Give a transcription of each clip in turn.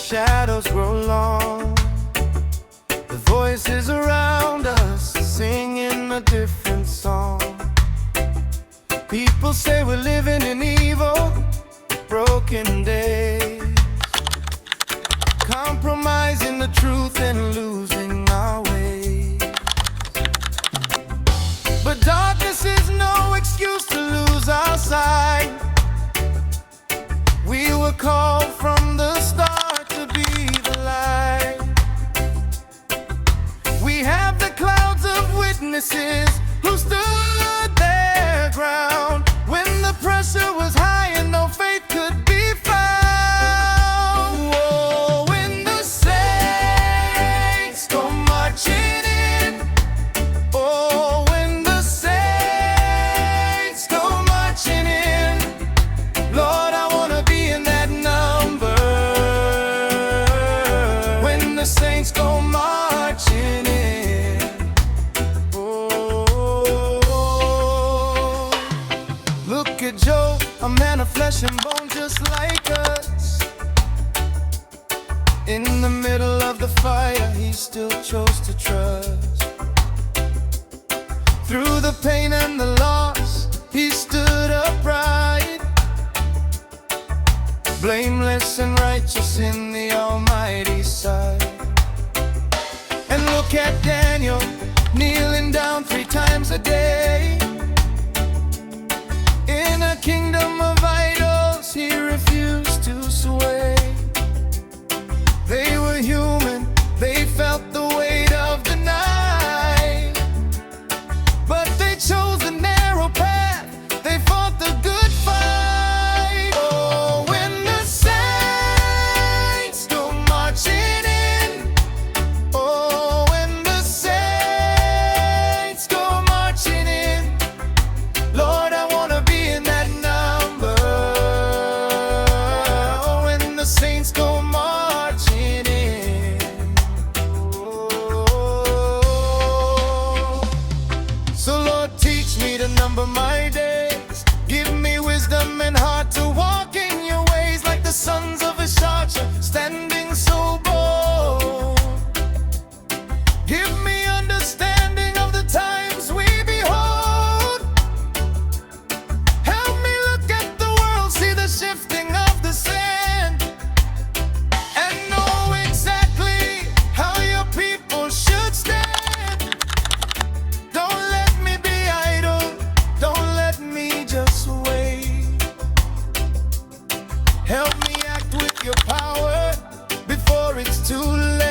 shadows grow long, the voices around us singing a different song. People say we're living in evil, broken days, compromising the truth and losing our way. But darkness is no excuse to lose our sight. We were called from the start to be the light. We have the clouds of witnesses who stood their ground when the pressure was high and no faith could be found. Oh, when the saints go marching in, oh, when the saints go marching in, Lord, I wanna be in that number. When the saints go marching in, oh, look at Job, a man of flesh and bone just like us. In the middle of the fire, he still chose to trust. Through the pain and the loss, he stood upright, blameless and righteous in the Almighty's sight. And look at Daniel, kneeling down 3 times a day. In a kingdom of idols, he refused to sway. They were human, they felt the weight of the night, but they chose the narrow path, they fought the good fight. Oh, when the saints go marching in, oh, when the saints go marching in, Lord, I wanna be in that number. Oh, when the saints go marching in, oh. So Lord, teach me to number my days. Give me wisdom and heart to walk in your ways, like the sons of Issachar, standing so bold. Give me understanding of the times we behold. Help me look at the world, see the shifting of the sand, and know exactly how your people should stand. Don't let me be idle, don't let me just wait. Help me act with your power before it's too late.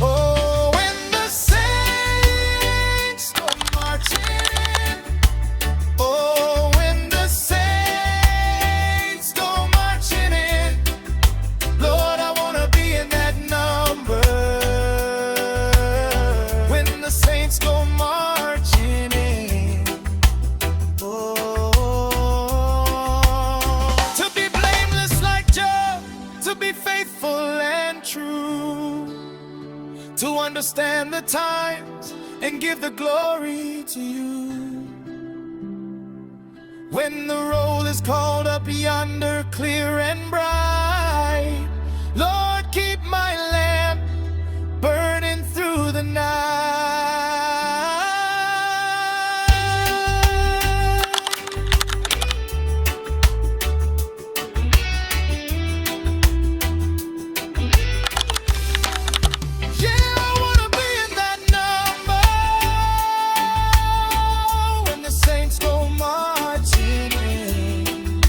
Oh, when the saints go marching in, oh, when the saints go marching in, Lord, I wanna be in that number. When the saints go marching in, oh, to be blameless like Job, to be faithful and true, to understand the times and give the glory to you. When the roll is called up yonder, clear and bright, Lord, keep my lamp burning through the night. Yeah, I wanna be in that number. When the saints go marching in,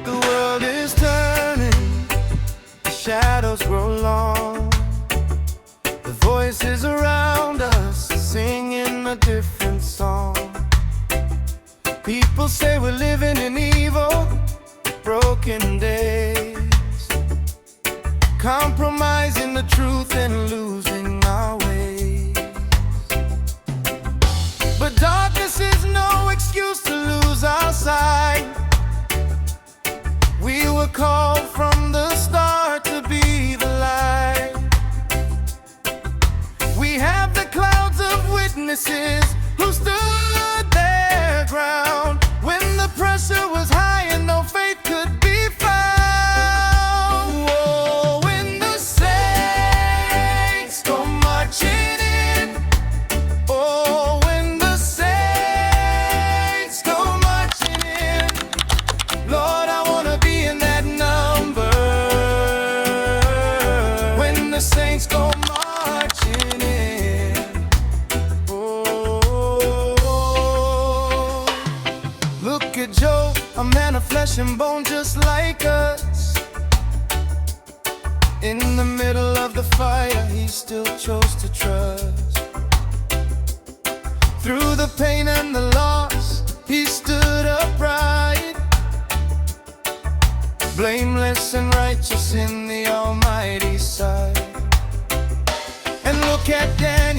the world is turning, the shadows grow long, the voices around us singing a different song. People say we're living in evil, broken days, compromising the truth and losing our way. witnesses who stood their ground when the pressure was high and no faith could be found. Oh, when the saints go marching in. Oh, when the saints go marching in. Lord, I wanna be in that number. When the saints go marching in. Oh, look at Job, a man of flesh and bone just like us. In the middle of the fire, he still chose to trust. Through the pain and the loss, he stood upright, blameless and righteous in the Almighty's sight. And look at Daniel.